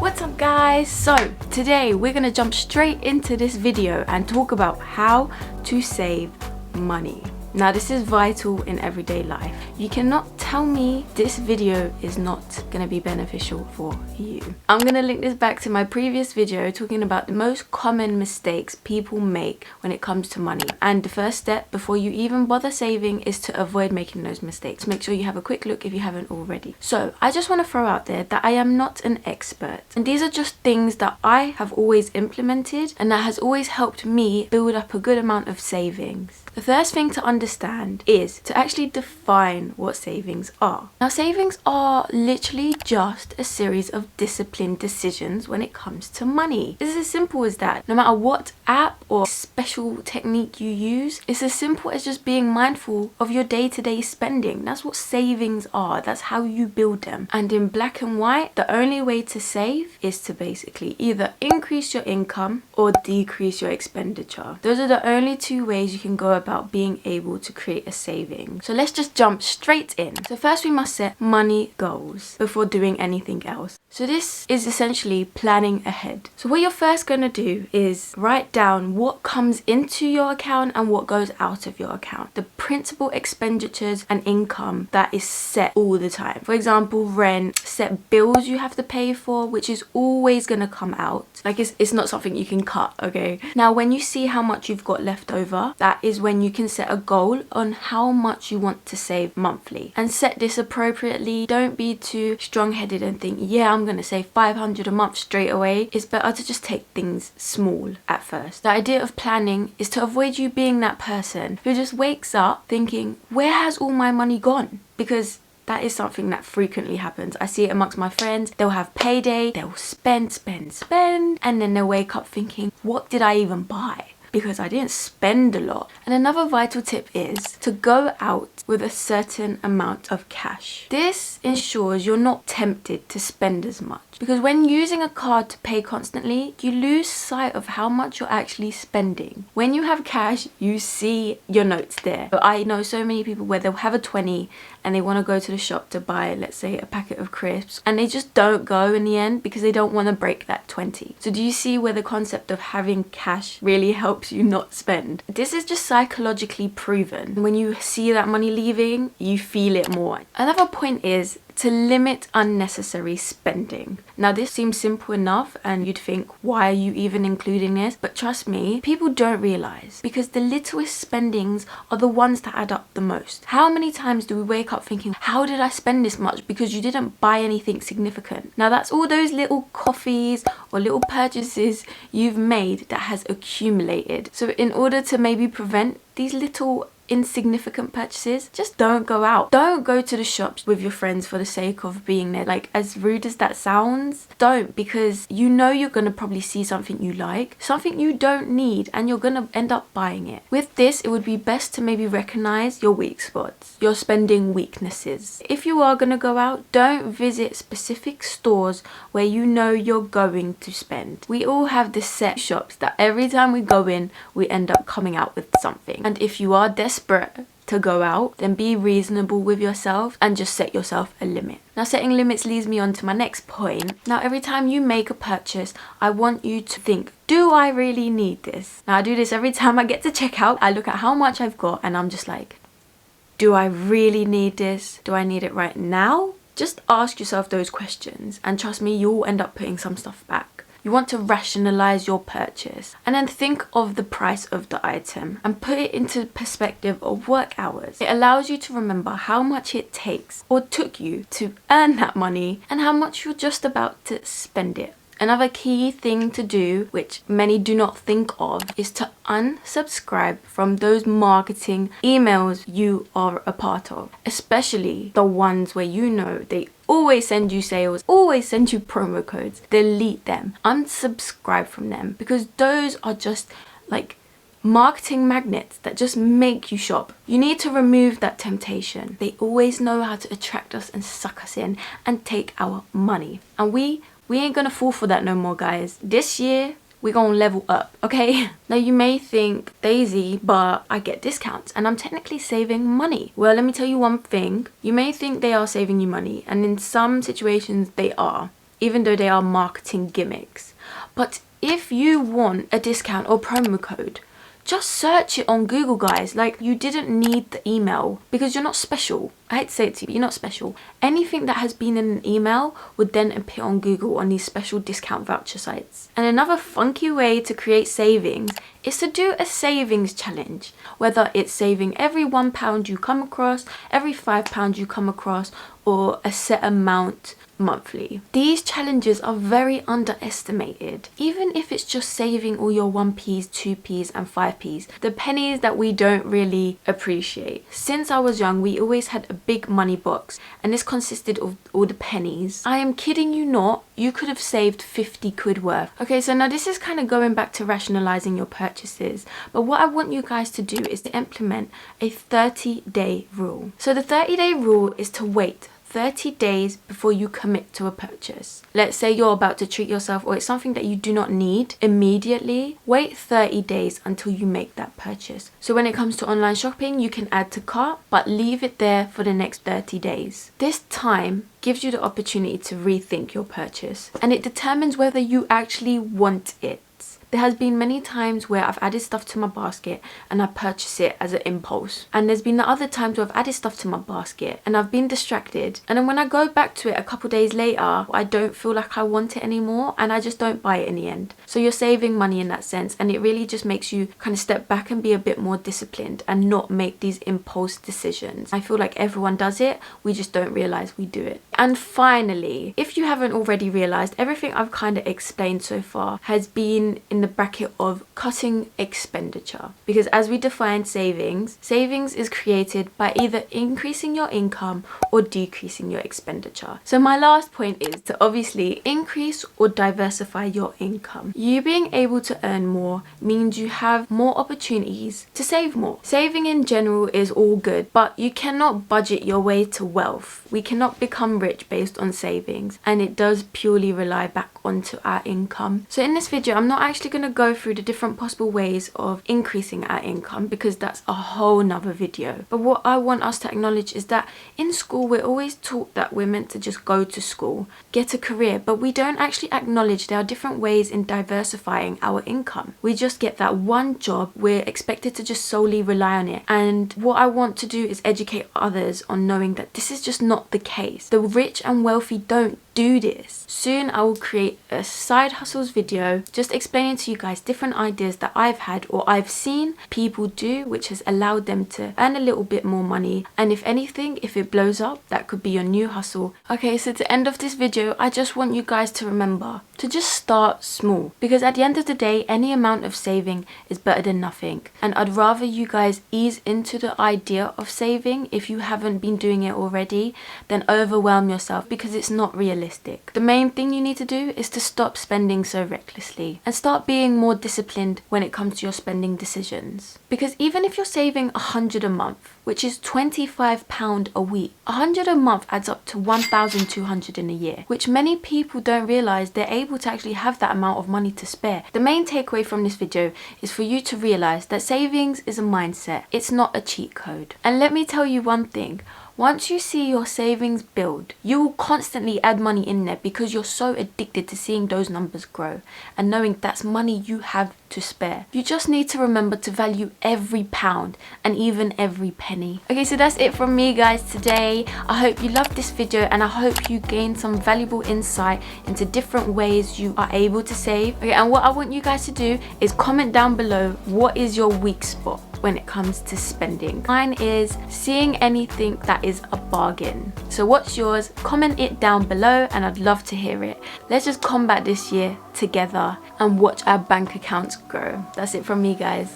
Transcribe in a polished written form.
What's up guys? So today we're gonna jump straight into this video and talk about how to save money. Now this is vital in everyday life. You cannot tell me this video is not going to be beneficial for you. I'm going to link this back to my previous video talking about the most common mistakes people make when it comes to money. And the first step before you even bother saving is to avoid making those mistakes. Make sure you have a quick look if you haven't already. So I just want to throw out there that I am not an expert. And these are just things that I have always implemented and that has always helped me build up a good amount of savings. The first thing to understand is to actually define what savings are. Now savings are literally just a series of disciplined decisions when it comes to money. It's as simple as that. No matter what app or special technique you use, it's as simple as just being mindful of your day-to-day spending. That's what savings are. That's how you build them. And in black and white, the only way to save is to basically either increase your income or decrease your expenditure. Those are the only two ways you can go about being able to create a saving. So let's just jump straight in. So first we must set money goals before doing anything else. So this is essentially planning ahead. So what you're first going to do is write down what comes into your account and what goes out of your account. The principal expenditures and income that is set all the time. For example, rent, set bills you have to pay for, which is always going to come out. Like it's not something you can cut, okay? Now when you see how much you've got left over, that is when you can set a goal on how much you want to save monthly. And set this appropriately. Don't be too strong-headed and think, yeah, I'm gonna save 500 a month straight away. It's better to just take things small at first. The idea of planning is to avoid you being that person who just wakes up thinking, where has all my money gone? Because that is something that frequently happens. I see it amongst my friends. They'll have payday, they'll spend, and then they'll wake up thinking, what did I even buy? Because I didn't spend a lot. And another vital tip is to go out with a certain amount of cash. This ensures you're not tempted to spend as much. Because when using a card to pay constantly, you lose sight of how much you're actually spending. When you have cash, you see your notes there. But I know so many people where they'll have a 20 and they want to go to the shop to buy, let's say, a packet of crisps, and they just don't go in the end because they don't want to break that 20. So do you see where the concept of having cash really helps you not spend? This is just psychologically proven. When you see that money leaving, you feel it more. Another point is to limit unnecessary spending. Now this seems simple enough and you'd think, why are you even including this? But trust me, people don't realize, because the littlest spendings are the ones that add up the most. How many times do we wake up thinking, how did I spend this much? Because you didn't buy anything significant. Now that's all those little coffees or little purchases you've made that has accumulated. So in order to maybe prevent these little insignificant purchases, just don't go out. Don't go to the shops with your friends for the sake of being there. Like, as rude as that sounds, don't, because you know you're gonna probably see something you like, something you don't need, and you're gonna end up buying it. With this, it would be best to maybe recognize your weak spots, your spending weaknesses. If you are gonna go out, don't visit specific stores where you know you're going to spend. We all have the set shops that every time we go in, we end up coming out with something. And if you are desperate to go out, then be reasonable with yourself and just set yourself a limit. Now setting limits leads me on to my next point. Now every time you make a purchase, I want you to think, do I really need this? Now I do this every time I get to checkout. I look at how much I've got and I'm just like, do I really need this? Do I need it right now? Just ask yourself those questions and trust me, you'll end up putting some stuff back. You want to rationalize your purchase and then think of the price of the item and put it into perspective of work hours. It allows you to remember how much it takes or took you to earn that money and how much you're just about to spend it. Another key thing to do, which many do not think of, is to unsubscribe from those marketing emails you are a part of, especially the ones where you know they always send you sales, always send you promo codes. Delete them, unsubscribe from them, because those are just like marketing magnets that just make you shop. You need to remove that temptation. They always know how to attract us and suck us in and take our money, and we ain't gonna fall for that no more, guys. This year we're gonna level up, okay? Now you may think, Daisy, but I get discounts and I'm technically saving money. Well, let me tell you one thing. You may think they are saving you money, and in some situations they are. even though they are marketing gimmicks. But if you want a discount or promo code, just search it on Google, guys. Like, you didn't need the email because you're not special. I hate to say it to you, but you're not special. Anything that has been in an email would then appear on Google on these special discount voucher sites. And another funky way to create savings is to do a savings challenge. Whether it's saving every £1 you come across, every £5 you come across, or a set amount monthly. These challenges are very underestimated. Even if it's just saving all your 1p's, 2p's and 5p's, the pennies that we don't really appreciate. Since I was young, we always had a big money box, and this consisted of all the pennies. I am kidding you not, you could have saved 50 quid worth. Okay, so now this is kind of going back to rationalizing your purchases, but what I want you guys to do is to implement a 30-day rule. So the 30-day rule is to wait 30 days before you commit to a purchase. Let's say you're about to treat yourself, or it's something that you do not need immediately. Wait 30 days until you make that purchase. So when it comes to online shopping, you can add to cart, but leave it there for the next 30 days. This time gives you the opportunity to rethink your purchase, and it determines whether you actually want it. There has been many times where I've added stuff to my basket and I purchase it as an impulse. And there's been the other times where I've added stuff to my basket and I've been distracted. And then when I go back to it a couple days later, I don't feel like I want it anymore and I just don't buy it in the end. So you're saving money in that sense, and it really just makes you kind of step back and be a bit more disciplined and not make these impulse decisions. I feel like everyone does it, we just don't realize we do it. And finally, if you haven't already realized, everything I've kind of explained so far has been in the bracket of cutting expenditure, because as we defined savings is created by either increasing your income or decreasing your expenditure. So my last point is to obviously increase or diversify your income. You being able to earn more means you have more opportunities to save more. Saving in general is all good, but you cannot budget your way to wealth. We cannot become rich based on savings, and it does purely rely back onto our income. So in this video, I'm not actually going to go through the different possible ways of increasing our income, because that's a whole nother video. But what I want us to acknowledge is that in school, we're always taught that we're meant to just go to school, get a career, but we don't actually acknowledge there are different ways in diversifying our income. We just get that one job, we're expected to just solely rely on it. And what I want to do is educate others on knowing that this is just not the case. The rich and wealthy don't do this. Soon I will create a side hustles video just explaining to you guys different ideas that I've had or I've seen people do, which has allowed them to earn a little bit more money. And if anything, if it blows up, that could be your new hustle. Okay, so to end off this video, I just want you guys to remember to just start small, because at the end of the day, any amount of saving is better than nothing. And I'd rather you guys ease into the idea of saving if you haven't been doing it already than overwhelm yourself, because it's not realistic. The main thing you need to do is to stop spending so recklessly and start being more disciplined when it comes to your spending decisions. Because even if you're saving 100 a month, which is £25 a week, 100 a month adds up to 1,200 in a year, which many people don't realize they're able to actually have that amount of money to spare. The main takeaway from this video is for you to realize that savings is a mindset. It's not a cheat code. And let me tell you one thing. Once you see your savings build, you will constantly add money in there because you're so addicted to seeing those numbers grow and knowing that's money you have to spare. You just need to remember to value every pound and even every penny. Okay, so that's it from me, guys, today. I hope you loved this video and I hope you gained some valuable insight into different ways you are able to save. Okay, and what I want you guys to do is comment down below, what is your weak spot when it comes to spending? Mine is seeing anything that is a bargain. So what's yours? Comment it down below and I'd love to hear it. Let's just combat this year together and watch our bank accounts grow. That's it from me, guys.